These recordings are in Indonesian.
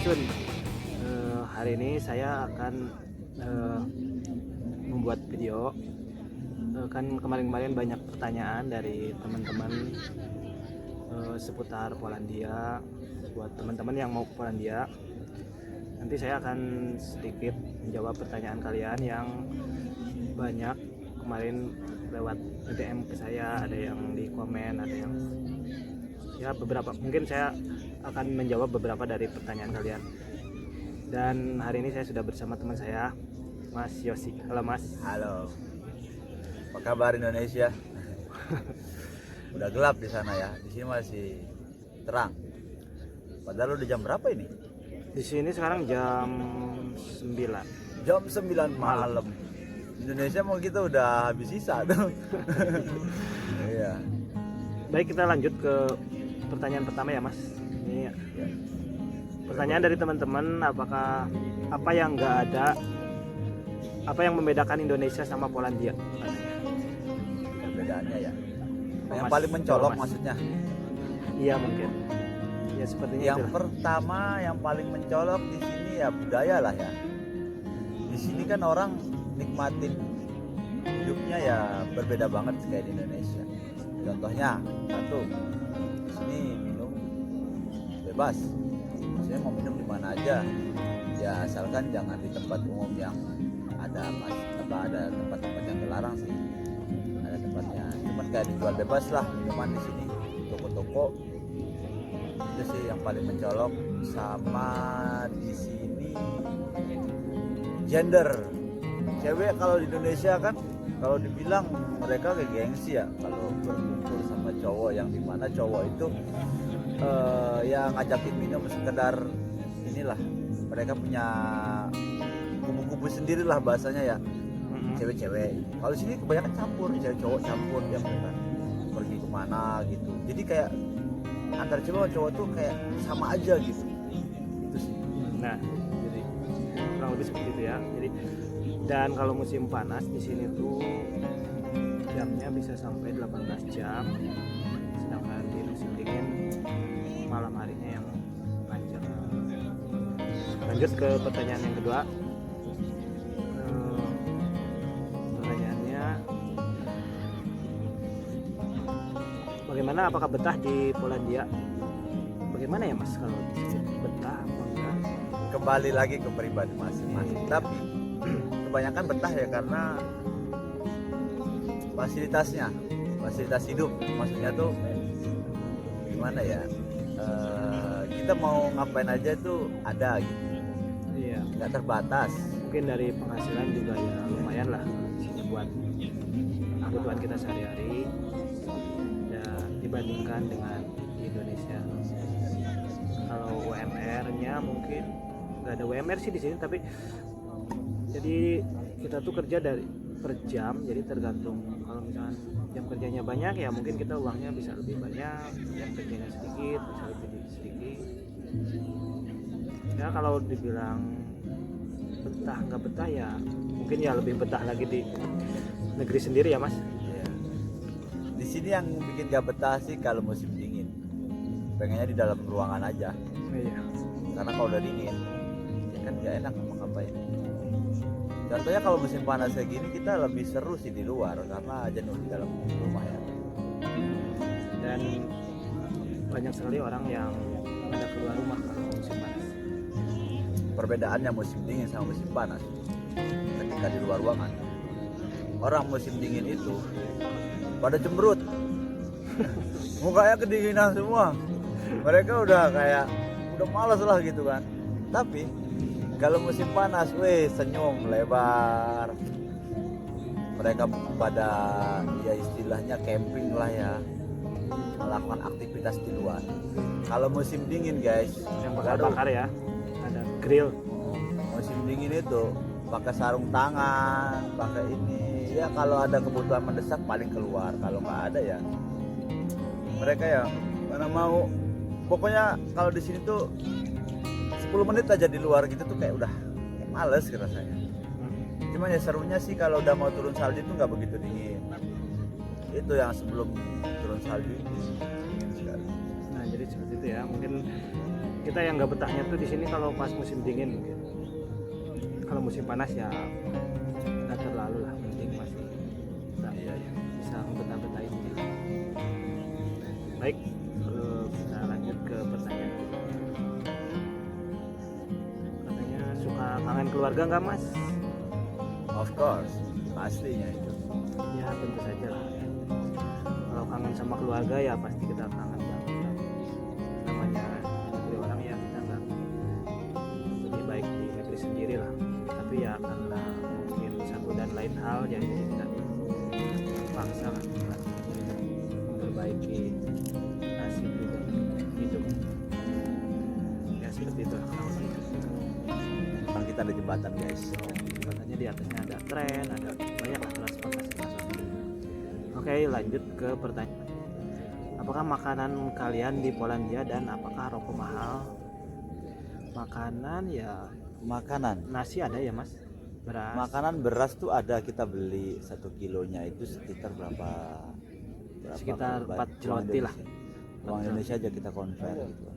Mas Sun. Hari ini saya akan membuat video. Kan kemarin-kemarin banyak pertanyaan dari teman-teman seputar Polandia. Buat teman-teman yang mau ke Polandia, nanti saya akan sedikit menjawab pertanyaan kalian yang banyak kemarin lewat DM ke saya. Ada yang di komen, ada yang ya beberapa. Mungkin saya akan menjawab beberapa dari pertanyaan kalian. Dan hari ini saya sudah bersama teman saya, Mas Yosi. Halo Mas. Halo. Apa kabar Indonesia? Udah gelap di sana ya. Di sini masih terang. Padahal udah jam berapa ini? Di sini sekarang jam 9. Jam 9 malam. Indonesia mau kita udah habis sisa tuh. Iya. Baik, kita lanjut ke pertanyaan pertama ya Mas. Ini Ya. pertanyaan dari teman-teman, apakah apa yang nggak ada, apa yang membedakan Indonesia sama Polandia? Perbedaannya ya. Yang Mas, paling mencolok Mas. maksudnya. Iya mungkin. Ya sepertinya Yang itulah. pertama yang paling mencolok di sini ya budaya lah ya. Di sini kan orang nikmatin hidupnya ya berbeda banget kayak di Indonesia. Contohnya satu, di sini minum bebas. Saya mau minum di mana aja. Ya asalkan jangan di tempat umum yang ada ada tempat-tempat yang terlarang sih. Ada tempatnya. Cuman kayak dijual bebas lah minuman di sini. Toko-toko itu sih yang paling mencolok. Sama di sini gender. Cewek kalau di Indonesia kan kalau dibilang mereka kayak gengsi ya kalau berkumpul sama cowok, yang dimana cowok itu ya ngajakin minum sekedar inilah, mereka punya kubu-kubu sendiri lah bahasanya ya, cewek-cewek. Kalau sini kebanyakan campur, cewek cowok campur ya, mereka pergi kemana gitu. Jadi kayak antar cewek sama cowok tuh kayak sama aja gitu. Itu sih. Nah, jadi kurang lebih seperti itu ya. Jadi dan kalau musim panas di sini tuh jamnya bisa sampai 18 jam. Sedangkan di musim dingin malam harinya yang panjang. Lanjut ke pertanyaan yang kedua. Pertanyaannya, bagaimana, apakah betah di Polandia? Bagaimana ya Mas kalau di sini, betah apa enggak? Kembali lagi ke pribadi masing-masing. Tapi kebanyakan betah ya karena fasilitas hidup, maksudnya tuh gimana ya, kita mau ngapain aja tuh ada gitu, Iya, nggak terbatas. mungkin dari penghasilan juga ya lumayan lah buat kebutuhan kita sehari-hari ya, dibandingkan dengan di Indonesia. Kalau UMR-nya mungkin nggak ada UMR sih di sini, tapi jadi kita tuh kerja dari per jam, jadi tergantung. Kalau misalkan jam kerjanya banyak ya mungkin kita uangnya bisa lebih banyak, jam kerjanya sedikit bisa lebih sedikit. Ya kalau dibilang betah nggak betah ya mungkin ya lebih betah lagi di negeri sendiri ya Mas. Ya. Di sini yang bikin gak betah sih kalau musim dingin, pengennya di dalam ruangan aja, Iya. karena kalau udah dingin ya kan gak enak mau ngapain. Contohnya kalau musim panas kayak gini kita lebih seru sih di luar karena jenuh di dalam rumah ya. Dan banyak sekali orang yang pada keluar rumah kalau musim panas. Perbedaannya musim dingin sama musim panas, ketika di luar ruangan, orang musim dingin itu pada cemberut, mukanya kedinginan semua, mereka udah kayak udah malas lah gitu kan. Tapi kalau musim panas, senyum lebar, mereka pada ya istilahnya camping lah ya, melakukan aktivitas di luar. Kalau musim dingin guys, Yang bakar-bakar ya, ada grill. musim dingin itu pakai sarung tangan, pakai ini ya, kalau ada kebutuhan mendesak paling keluar, kalau nggak ada ya mereka ya mana mau. Pokoknya kalau di sini tuh 10 menit aja di luar gitu tuh kayak udah males rasanya. Cuman ya serunya sih kalau udah mau turun salju tuh nggak begitu dingin. Itu yang sebelum turun salju itu dingin sekali. Nah jadi seperti itu ya, mungkin kita yang nggak betahnya tuh di sini kalau pas musim dingin mungkin. Kalau musim panas ya nggak terlalu lah, penting masih bisa betah-betahin gitu. Baik, kita lanjut ke pertanyaan. Katanya suka kangen keluarga nggak mas? Of course, pastinya itu. Ya tentu saja lah. Kalau kangen sama keluarga ya pasti kita kangen banget. Namanya negeri orang ya, kita nggak lebih baik di negeri sendiri lah. Tapi ya karena mungkin satu dan lain hal jadi kita paksa lah kita memperbaiki nasib juga hidup. Ya seperti itu lah. Kan kita ada jembatan guys. Katanya di atasnya ada tren, ada banyak lah transportasi masuk. Oke, lanjut ke pertanyaan. Apakah makanan kalian di Polandia dan apakah rokok mahal? Makanan ya Makanan. nasi ada ya mas? Beras. Makanan beras tuh ada, kita beli 1 kilonya itu sekitar berapa Sekitar kalau 4 zloty lah. Uang Indonesia aja kita convert gitu.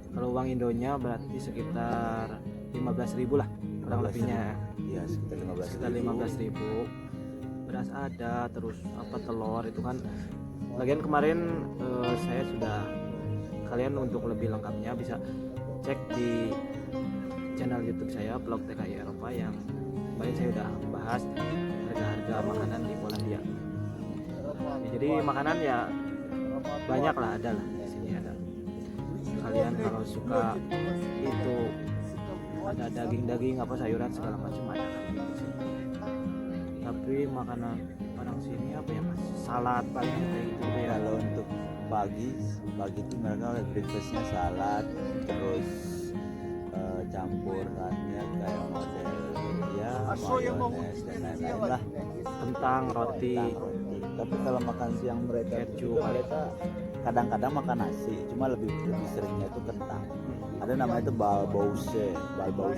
Kalau uang Indonya berarti sekitar 15.000 lah kurang 15.000. lebihnya. Iya, sekitar 15.000. Sekitar 15.000. Beras ada, terus apa telur itu kan. Lagian kemarin saya sudah, kalian untuk lebih lengkapnya bisa cek di channel YouTube saya Vlog TKI Eropa yang kemarin saya udah bahas harga-harga makanan di Polandia. Ya, jadi makanan ya banyak lah, ada lah di sini ada. Kalian kalau suka itu ada daging-daging apa sayuran segala macam ada kan di sini. Tapi makanan orang sini apa ya mas? Salad paling kayak gitu ya. Kalau untuk pagi itu mereka breakfastnya salad, terus campurannya kayak model ya mayones dan lain-lain lah, Kentang, roti. Tapi kalau makan siang mereka kadang-kadang makan nasi, cuma lebih seringnya itu kentang. Ada namanya itu balbause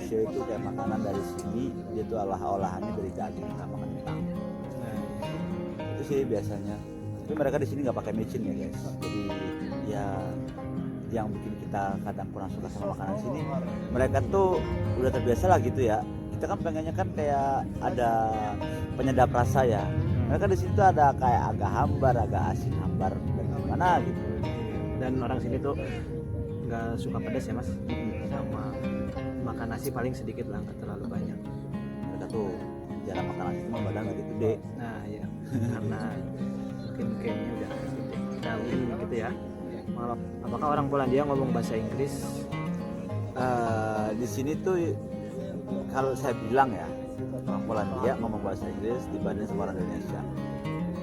itu kayak makanan dari sini, dia tuh olahannya dari daging sama kentang. Itu sih biasanya. Tapi mereka di sini nggak pakai micin ya guys, jadi ya yang bikin kita kadang kurang suka sama makanan sini, mereka tuh udah terbiasa lah gitu ya. Kita kan pengennya kan kayak ada penyedap rasa ya. Mereka di situ ada kayak agak hambar, agak asin hambar dan gimana gitu. Dan orang sini tuh nggak suka pedas ya mas, sama makan nasi paling sedikit lah, nggak terlalu banyak. Mereka tuh jarang makan nasi, cuma badan lagi gede. Nah ya karena mungkin kayaknya udah gede. Nah mungkin gitu ya. Apakah orang Polandia ngomong bahasa Inggris? Di sini tuh kalau saya bilang ya, orang Polandia ngomong bahasa Inggris dibanding sama orang Indonesia.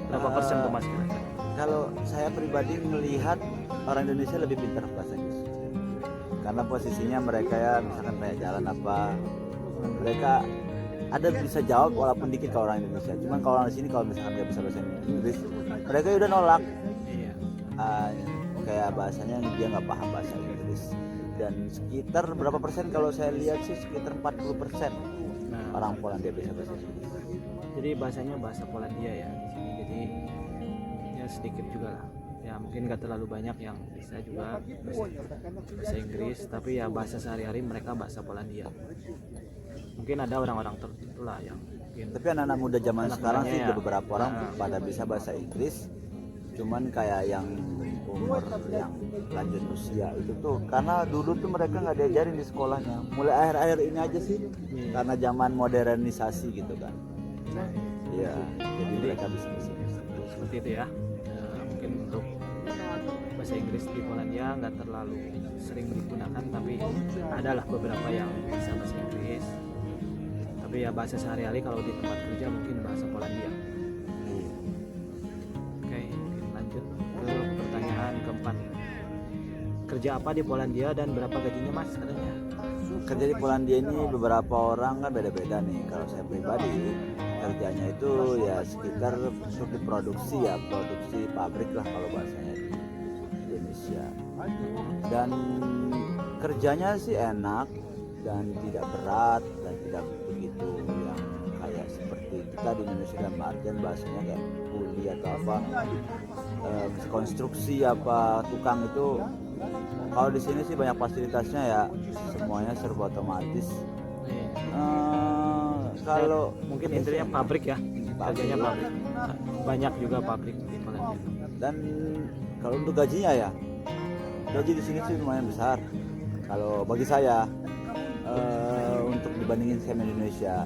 Berapa persen tuh mas kira-kira? Kalau saya pribadi melihat orang Indonesia lebih pintar bahasa Inggris, karena posisinya mereka ya misalkan kayak jalan apa, mereka ada bisa jawab walaupun dikit kalau orang Indonesia. Cuman kalau orang di sini kalau misalkan nggak bisa bahasa Inggris, mereka udah nolak. Iya. Kayak bahasanya dia nggak paham bahasa Inggris. Dan sekitar berapa persen kalau saya lihat sih sekitar 40% orang Polandia bisa bahasa Inggris. Jadi bahasanya bahasa Polandia ya di sini. Jadi ya sedikit juga lah. Ya mungkin nggak terlalu banyak yang bisa juga bahasa Inggris, tapi ya bahasa sehari-hari mereka bahasa Polandia. Mungkin ada orang-orang tertentu lah yang mungkin. Tapi anak-anak muda zaman sekarang sih ya, ada beberapa orang pada bisa bahasa Inggris. Cuman kayak yang umur yang lanjut usia itu tuh, karena dulu tuh mereka nggak diajarin di sekolahnya. Mulai akhir-akhir ini aja sih, karena zaman modernisasi gitu kan. Iya, jadi mereka bisa seperti itu ya. Mungkin untuk bahasa Inggris di Polandia nggak terlalu sering digunakan, tapi adalah beberapa yang bisa bahasa Inggris. Tapi ya bahasa sehari-hari kalau di tempat kerja mungkin bahasa Polandia. Oke, lanjut ke pertanyaan keempat. Kerja apa di Polandia dan berapa gajinya mas katanya? Kerja di Polandia ini beberapa orang kan beda-beda nih. Kalau saya pribadi kerjanya itu ya sekitar untuk produksi pabrik lah kalau bahasanya di Indonesia. Dan kerjanya sih enak dan tidak berat dan tidak begitu yang kayak seperti kita di Indonesia dan margin bahasanya kayak kuli atau apa, konstruksi apa tukang itu Kalau di sini sih banyak fasilitasnya ya, semuanya serba otomatis. Iya. Kalau Mungkin intinya pabrik ya, kerjanya pabrik. Banyak juga pabrik di Polandia. dan kalau untuk gajinya ya, gaji di sini sih lumayan besar. Kalau bagi saya, untuk dibandingin sama Indonesia,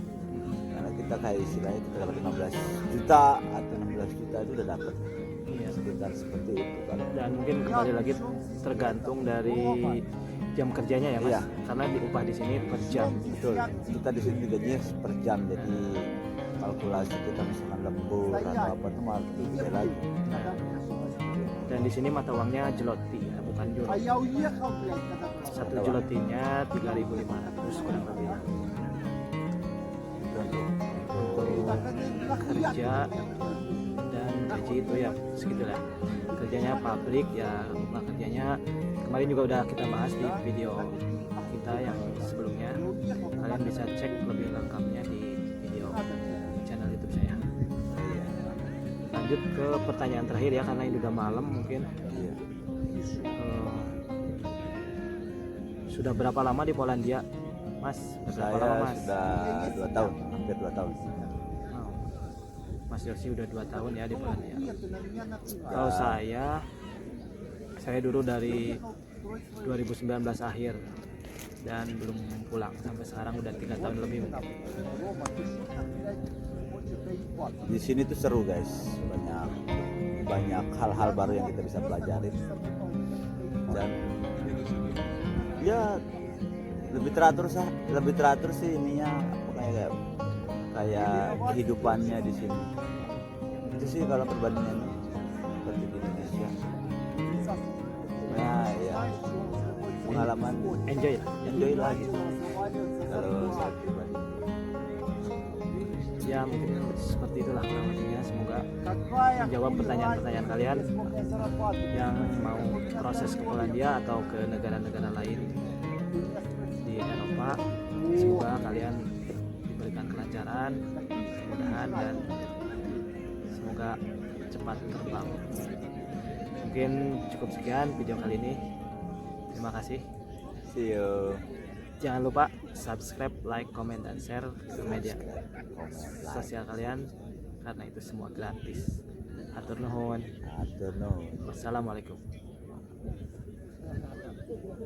karena kita kayak istilahnya kita dapat 15 juta atau 16 juta itu udah dapat. Iya. Sekitar seperti itu kalau. Dan mungkin kembali lagi tergantung dari jam kerjanya ya mas. Iya. Karena diupah di sini per jam. Betul, kita di sini gajinya per jam, jadi kalkulasi kita misalkan lembur atau apa tuh malah lebih gede lagi. Dan di sini mata uangnya zloty ya, bukan euro. Satu zlotynya 3.500 kurang lebih. Untuk kerja dan gaji itu ya segitulah. Kerjanya pabrik ya, upah kerjanya kemarin juga udah kita bahas di video kita yang sebelumnya. Kalian bisa cek lebih lengkapnya di video channel YouTube saya. Lanjut ke pertanyaan terakhir ya, karena ini udah malam mungkin. Iya. Sudah berapa lama di Polandia, Mas? Berapa lama, Saya Mas? sudah 2 tahun, hampir 2 tahun. Oh. Mas Yosi udah 2 tahun ya di Polandia. Kalau saya dulu dari 2019 akhir dan belum pulang sampai sekarang udah 3 tahun lebih mungkin. Di sini tuh seru guys, banyak hal-hal baru yang kita bisa pelajarin, dan ya lebih teratur sih ininya, kayak kehidupannya di sini. Itu sih kalau perbandingan seperti di Indonesia. Nah ya, pengalaman enjoy lah gitu kalau saya pribadi. Ya mungkin seperti itulah kurang lebihnya. Semoga menjawab pertanyaan-pertanyaan kalian yang mau proses ke Polandia atau ke negara-negara lain di Eropa. Semoga kalian diberikan kelancaran, kemudahan, dan semoga cepat terbang. Mungkin cukup sekian video kali ini. Terima kasih. See you. Jangan lupa subscribe, like, comment, dan share ke media sosial kalian, karena itu semua gratis. Hatur nuhun. I don't know. Wassalamualaikum.